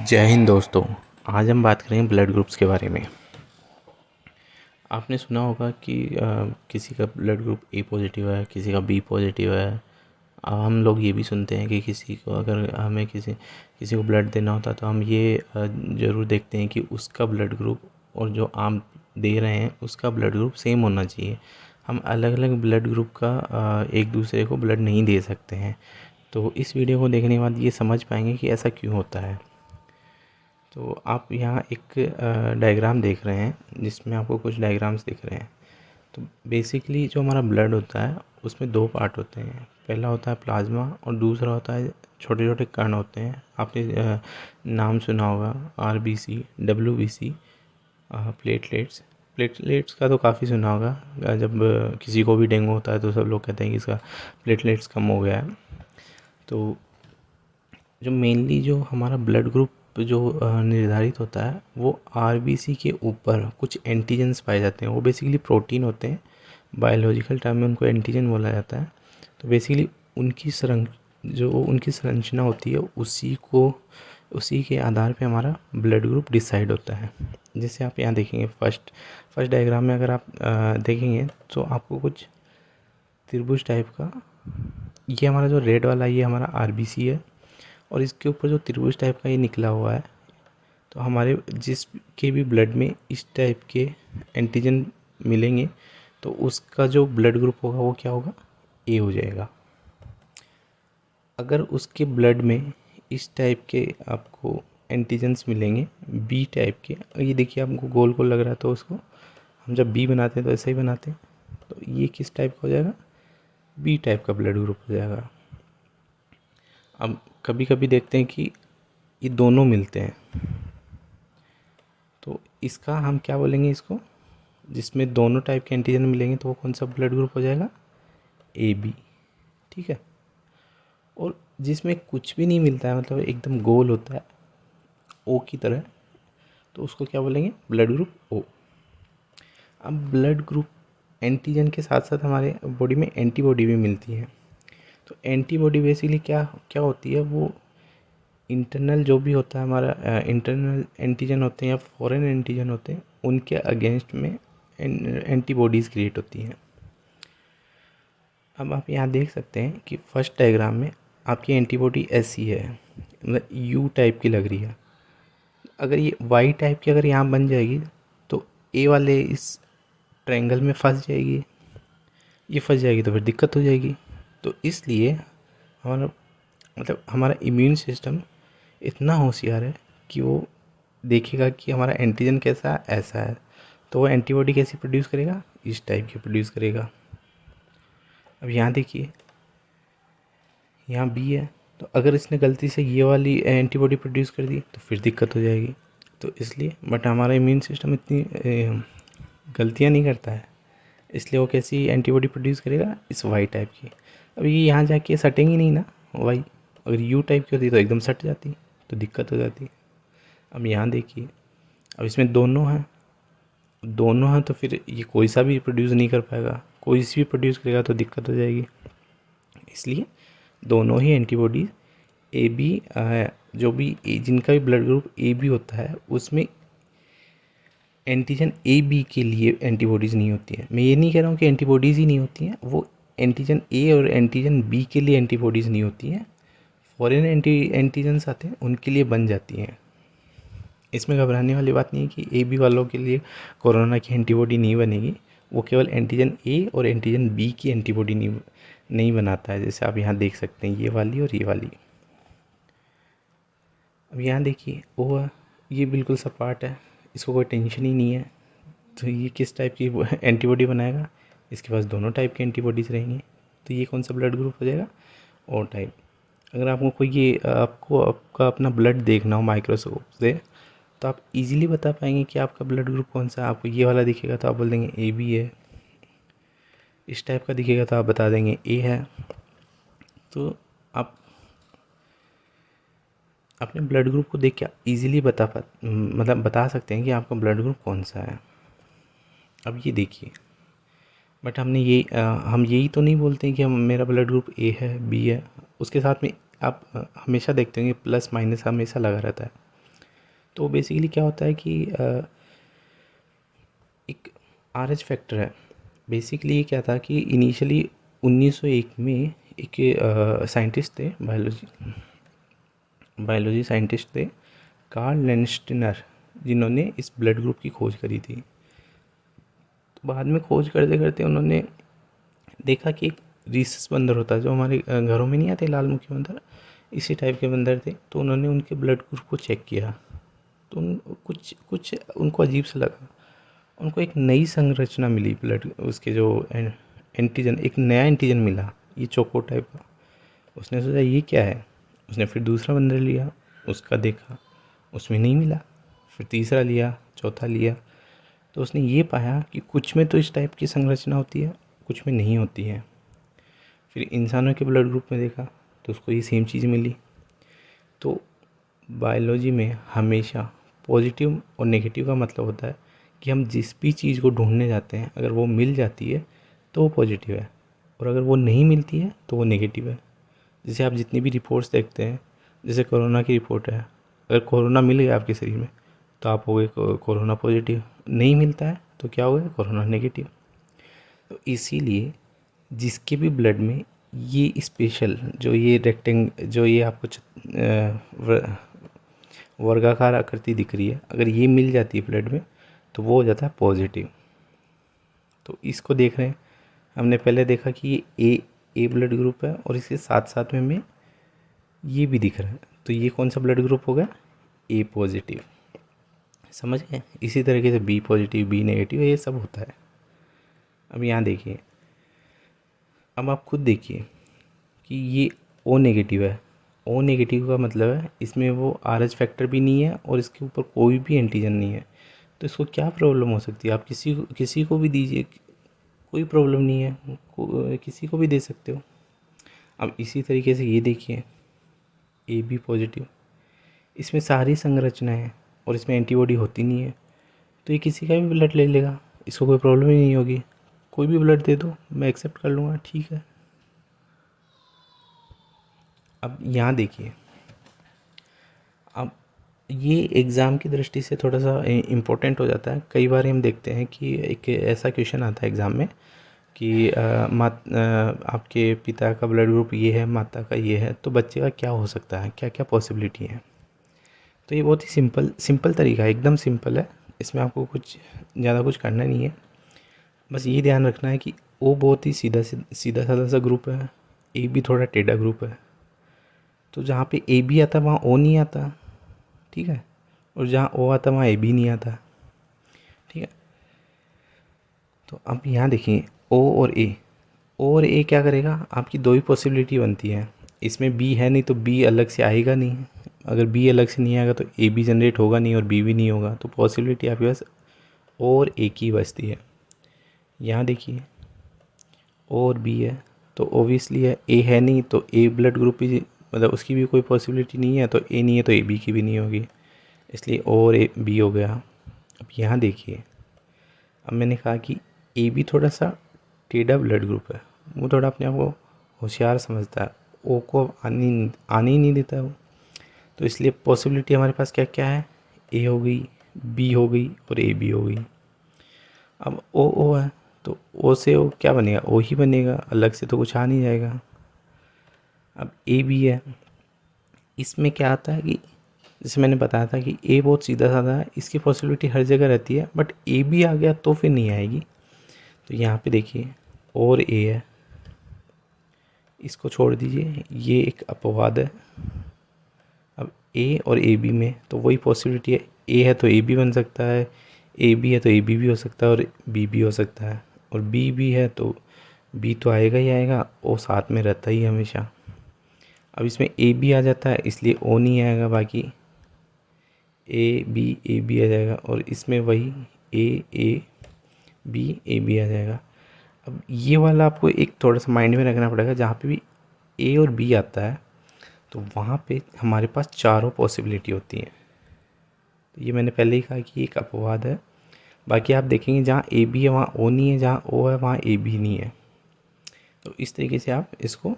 जय हिंद दोस्तों। आज हम बात करेंगे ब्लड ग्रुप्स के बारे में। आपने सुना होगा कि किसी का ब्लड ग्रुप ए पॉजिटिव है, किसी का बी पॉजिटिव है। अब हम लोग ये भी सुनते हैं कि किसी को अगर हमें किसी किसी को ब्लड देना होता है तो हम ये ज़रूर देखते हैं कि उसका ब्लड ग्रुप और जो हम दे रहे हैं उसका ब्लड ग्रुप सेम होना चाहिए। हम अलग अलग ब्लड ग्रुप का एक दूसरे को ब्लड नहीं दे सकते हैं। तो इस वीडियो को देखने के बाद ये समझ पाएंगे कि ऐसा क्यों होता है। तो आप यहाँ एक डायग्राम देख रहे हैं जिसमें आपको कुछ डायग्राम्स दिख रहे हैं। तो बेसिकली जो हमारा ब्लड होता है उसमें दो पार्ट होते हैं। पहला होता है प्लाज्मा और दूसरा होता है छोटे छोटे कण होते हैं। आपने नाम सुना होगा आरबीसी, डब्ल्यूबीसी, प्लेटलेट्स। प्लेटलेट्स का तो काफ़ी सुना होगा। जब किसी को भी डेंगू होता है तो सब लोग कहते हैं कि इसका प्लेटलेट्स कम हो गया है। तो जो मेनली जो हमारा ब्लड ग्रुप जो निर्धारित होता है वो आरबीसी के ऊपर कुछ एंटीजेंस पाए जाते हैं। वो बेसिकली प्रोटीन होते हैं, बायोलॉजिकल टर्म में उनको एंटीजन बोला जाता है। तो बेसिकली उनकी संरचना होती है उसी के आधार पे हमारा ब्लड ग्रुप डिसाइड होता है। जैसे आप यहाँ देखेंगे फर्स्ट डायग्राम में अगर आप देखेंगे तो आपको कुछ त्रिभुज टाइप का, ये हमारा जो रेड वाला ये हमारा आरबीसी है और इसके ऊपर जो त्रिभुज टाइप का ये निकला हुआ है। तो हमारे जिसके भी ब्लड में इस टाइप के एंटीजन मिलेंगे तो उसका जो ब्लड ग्रुप होगा वो क्या होगा, ए हो जाएगा। अगर उसके ब्लड में इस टाइप के आपको एंटीजन्स मिलेंगे बी टाइप के, ये देखिए आपको गोल गोल लग रहा है तो उसको हम जब बी बनाते हैं तो ऐसे ही बनाते हैं। तो ये किस टाइप का हो जाएगा, बी टाइप का ब्लड ग्रुप हो जाएगा। अब कभी कभी देखते हैं कि ये दोनों मिलते हैं तो इसका हम क्या बोलेंगे, इसको जिसमें दोनों टाइप के एंटीजन मिलेंगे तो वो कौन सा ब्लड ग्रुप हो जाएगा, ए बी। ठीक है। और जिसमें कुछ भी नहीं मिलता है, मतलब एकदम गोल होता है ओ की तरह, तो उसको क्या बोलेंगे, ब्लड ग्रुप ओ। अब ब्लड ग्रुप एंटीजन के साथ साथ हमारे बॉडी में एंटीबॉडी भी मिलती है। तो एंटीबॉडी बेसिकली क्या क्या होती है, वो इंटरनल जो भी होता है हमारा इंटरनल एंटीजन होते हैं या फॉरेन एंटीजन होते हैं उनके अगेंस्ट में एंटीबॉडीज़ क्रिएट होती हैं। अब आप यहाँ देख सकते हैं कि फर्स्ट डायग्राम में आपकी एंटीबॉडी ऐसी है, मतलब यू टाइप की लग रही है। अगर ये वाई टाइप की अगर यहाँ बन जाएगी तो ए वाले इस ट्रायंगल में फंस जाएगी, ये फंस जाएगी तो फिर दिक्कत हो जाएगी। तो इसलिए हमारा मतलब हमारा इम्यून सिस्टम इतना होशियार है कि वो देखेगा कि हमारा एंटीजन कैसा है, ऐसा है, तो वो एंटीबॉडी कैसी प्रोड्यूस करेगा, इस टाइप की प्रोड्यूस करेगा। अब यहाँ देखिए, यहाँ बी है, तो अगर इसने गलती से ये वाली एंटीबॉडी प्रोड्यूस कर दी तो फिर दिक्कत हो जाएगी। तो इसलिए बट हमारा इम्यून सिस्टम इतनी गलतियाँ नहीं करता है, इसलिए वो कैसी एंटीबॉडी प्रोड्यूस करेगा, इस वाई टाइप की। अब ये यहाँ जाके सटेंगी नहीं ना वाई, अगर यू टाइप की होती तो एकदम सट जाती, तो दिक्कत हो जाती। अब यहाँ देखिए, अब इसमें दोनों हैं तो फिर ये कोई सा भी प्रोड्यूस नहीं कर पाएगा, कोई सी भी प्रोड्यूस करेगा तो दिक्कत हो जाएगी। इसलिए दोनों ही एंटीबॉडीज़ ए बी जो भी जिनका भी ब्लड ग्रुप ए बी होता है उसमें एंटीजन ए बी के लिए एंटीबॉडीज़ नहीं होती है। मैं ये नहीं कह रहा हूँ कि एंटीबॉडीज़ ही नहीं होती हैं, वो एंटीजन ए और एंटीजन बी के लिए एंटीबॉडीज़ नहीं होती हैं, फॉरेन एंटीजन्स आते हैं उनके लिए बन जाती हैं। इसमें घबराने वाली बात नहीं है कि ए बी वालों के लिए कोरोना की एंटीबॉडी नहीं बनेगी, वो केवल एंटीजन ए और एंटीजन बी की एंटीबॉडी नहीं बनाता है, जैसे आप यहाँ देख सकते हैं ये वाली और ये वाली। अब यहाँ देखिए ओ, ये बिल्कुल सपाट है, इसको कोई टेंशन ही नहीं है। तो ये किस टाइप की एंटीबॉडी बनाएगा, इसके पास दोनों टाइप की एंटीबॉडीज़ रहेंगी। तो ये कौन सा ब्लड ग्रुप हो जाएगा, ओ टाइप। अगर आपको कोई ये आपको आपका अपना ब्लड देखना हो माइक्रोस्कोप से तो आप इजीली बता पाएंगे कि आपका ब्लड ग्रुप कौन सा है। आपको ये वाला दिखेगा तो आप बोल देंगे ए बी है, इस टाइप का दिखेगा तो आप बता देंगे ए है। तो आप अपने ब्लड ग्रुप को देख के ईज़िली बता सकते हैं कि आपका ब्लड ग्रुप कौन सा है। अब ये देखिए, बट हम यही तो नहीं बोलते हैं कि मेरा ब्लड ग्रुप ए है बी है। उसके साथ में आप हमेशा देखते होंगे प्लस माइनस हमेशा लगा रहता है। तो बेसिकली क्या होता है कि एक RH फैक्टर है। बेसिकली ये क्या था कि इनिशियली 1901 में एक साइंटिस्ट थे, बायोलॉजी साइंटिस्ट थे, कार्ल लैंडस्टीनर, जिन्होंने इस ब्लड ग्रुप की खोज करी थी। तो बाद में खोज करते करते उन्होंने देखा कि एक रीसस बंदर होता है, जो हमारे घरों में नहीं आते लाल मुखी बंदर, इसी टाइप के बंदर थे। तो उन्होंने उनके ब्लड ग्रुप को चेक किया, तो कुछ कुछ उनको अजीब सा लगा। उनको एक नई संरचना मिली ब्लड, उसके जो एंटीजन, एक नया एंटीजन मिला, ये चोको टाइप का। उसने सोचा ये क्या है। उसने फिर दूसरा बंदर लिया, उसका देखा, उसमें नहीं मिला। फिर तीसरा लिया, चौथा लिया, तो उसने ये पाया कि कुछ में तो इस टाइप की संरचना होती है, कुछ में नहीं होती है। फिर इंसानों के ब्लड ग्रुप में देखा तो उसको ये सेम चीज़ मिली। तो बायोलॉजी में हमेशा पॉजिटिव और नेगेटिव का मतलब होता है कि हम जिस भी चीज़ को ढूंढने जाते हैं, अगर वो मिल जाती है तो वो पॉजिटिव है, और अगर वो नहीं मिलती है तो वो नेगेटिव है। जैसे आप जितनी भी रिपोर्ट्स देखते हैं, जैसे कोरोना की रिपोर्ट है, अगर कोरोना मिल गया आपके शरीर में तो आप हो गए कोरोना पॉजिटिव, नहीं मिलता है तो क्या हो गया, कोरोना नेगेटिव। तो इसीलिए जिसके भी ब्लड में ये स्पेशल जो ये जो ये आपको वर्गाकार आकृति दिख रही है, अगर ये मिल जाती है ब्लड में तो वो हो जाता है पॉजिटिव। तो इसको देख रहे हैं, हमने पहले देखा कि ये ए ब्लड ग्रुप है, और इसके साथ साथ में हमें ये भी दिख रहा है, तो ये कौन सा ब्लड ग्रुप हो गया, ए पॉजिटिव। समझ गए। इसी तरीके से बी पॉजिटिव, बी नेगेटिव, ये सब होता है। अब यहाँ देखिए, अब आप खुद देखिए कि ये ओ नेगेटिव है। ओ नेगेटिव का मतलब है इसमें वो RH फैक्टर भी नहीं है और इसके ऊपर कोई भी एंटीजन नहीं है। तो इसको क्या प्रॉब्लम हो सकती है, आप किसी को भी दीजिए, कोई प्रॉब्लम नहीं है, किसी को भी दे सकते हो। अब इसी तरीके से ये देखिए, ए बी पॉजिटिव, इसमें सारी संरचना है और इसमें एंटीबॉडी होती नहीं है, तो ये किसी का भी ब्लड ले लेगा, इसको कोई प्रॉब्लम ही नहीं होगी। कोई भी ब्लड दे दो, मैं एक्सेप्ट कर लूँगा, ठीक है। अब यहाँ देखिए, अब ये एग्ज़ाम की दृष्टि से थोड़ा सा इम्पोर्टेंट हो जाता है। कई बार हम देखते हैं कि एक ऐसा क्वेश्चन आता है एग्ज़ाम में कि आपके पिता का ब्लड ग्रुप ये है, माता का ये है, तो बच्चे का क्या हो सकता है, क्या क्या पॉसिबिलिटी है। तो ये बहुत ही सिंपल तरीका है, एकदम सिंपल है। इसमें आपको कुछ ज़्यादा कुछ करना नहीं है, बस ये ध्यान रखना है कि ओ बहुत ही सीधा साधा सा ग्रुप है, ए भी थोड़ा टेढ़ा ग्रुप है। तो जहाँ पे ए बी आता वहाँ ओ नहीं आता, ठीक है, और जहाँ ओ आता वहाँ ए बी नहीं आता, ठीक है। तो अब यहाँ देखिए, ओ और ए क्या करेगा, आपकी दो ही पॉसिबिलिटी बनती है। इसमें बी है नहीं तो बी अलग से आएगा नहीं, अगर बी अलग से नहीं आएगा तो ए बी जनरेट होगा नहीं और बी भी नहीं होगा, तो पॉसिबिलिटी आपके पास ओ और ए की बचती है। यहाँ देखिए, ओ और बी है तो ओबियसली है नहीं, तो ए ब्लड ग्रुप भी, मतलब उसकी भी कोई पॉसिबिलिटी नहीं है, तो ए नहीं है तो ए बी की भी नहीं होगी, इसलिए ओ और ए बी हो गया। अब यहाँ देखिए, अब मैंने कहा कि ए बी थोड़ा सा टेढ़ा ब्लड ग्रुप है, वो थोड़ा अपने आप को होशियार समझता है, ओ को आने ही नहीं देता है वो। तो इसलिए पॉसिबिलिटी हमारे पास क्या क्या है, ए हो गई, बी हो गई और ए बी हो गई। अब ओ है तो ओ से ओ क्या बनेगा, ओ ही बनेगा, अलग से तो कुछ आ नहीं जाएगा। अब ए बी है, इसमें क्या आता है कि जैसे मैंने बताया था कि ए बहुत सीधा साधा है, इसकी पॉसिबिलिटी हर जगह रहती है, बट ए बी आ गया तो फिर नहीं आएगी। तो यहाँ पे देखिए, और ए है, इसको छोड़ दीजिए, ये एक अपवाद है। अब ए और ए बी में तो वही पॉसिबिलिटी है, ए है तो ए बी बन सकता है, ए बी है तो ए बी भी हो सकता है और बी भी हो सकता है, और बी भी है तो बी तो आएगा ही आएगा, ओ साथ में रहता ही हमेशा। अब इसमें ए बी आ जाता है इसलिए ओ नहीं आएगा, बाकी ए बी आ जाएगा, और इसमें वही ए बी आ जाएगा। अब ये वाला आपको एक थोड़ा सा माइंड में रखना पड़ेगा, जहाँ पे भी ए और बी आता है तो वहाँ पे हमारे पास चारों पॉसिबिलिटी होती हैं। तो ये मैंने पहले ही कहा कि एक अपवाद है, बाकी आप देखेंगे जहाँ ए बी है वहाँ ओ नहीं है, जहाँ ओ है वहाँ ए बी नहीं है। तो इस तरीके से आप इसको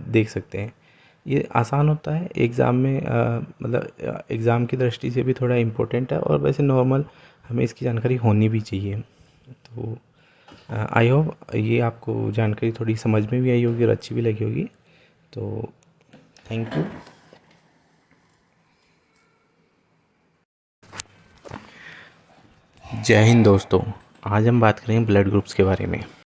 देख सकते हैं। ये आसान होता है एग्ज़ाम में, मतलब एग्ज़ाम की दृष्टि से भी थोड़ा इम्पोर्टेंट है, और वैसे नॉर्मल हमें इसकी जानकारी होनी भी चाहिए। तो आई होप ये आपको जानकारी थोड़ी समझ में भी आई होगी और अच्छी भी लगी होगी। तो थैंक यू। जय हिंद दोस्तों। आज हम बात करेंगे ब्लड ग्रुप्स के बारे में।